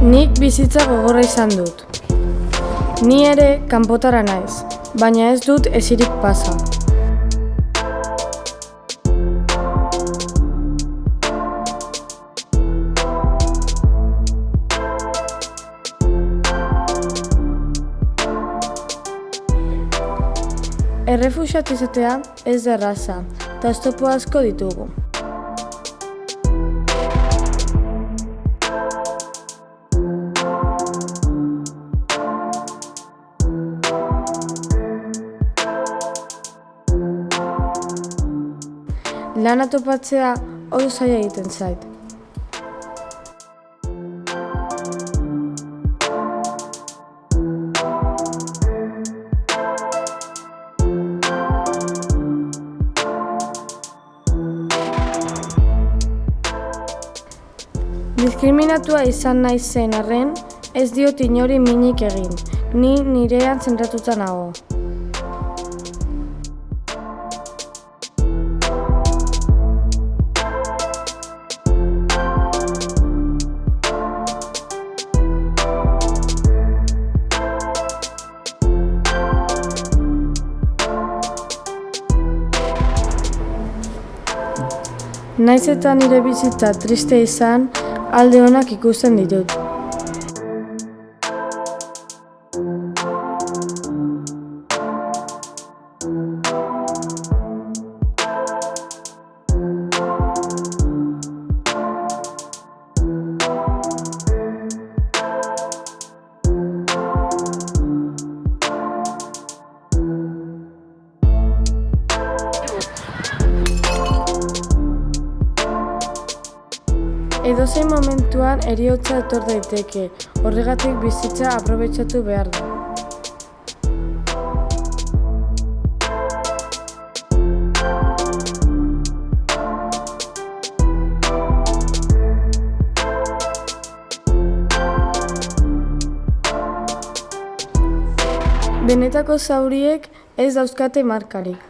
Nik bizitza gogorra izan dut. Ni ere kanpotara naiz, baina ez dut esirik pasa. Errefuxiatu izatea ez da erraza, eta oztopo asko ditugu. Lana topatzea oso zaila egiten zait. Diskriminatua izan naizen arren, ez diot inori minik egin, ni nirean zentratuta nago. Naiz eta nire bizitza triste izan, alde onak ikusten ditut. Edozein momentuan heriotza etor daiteke, horregatik bizitza aprobetxatu behar da. Benetako zauriek ez dauzkate markarik.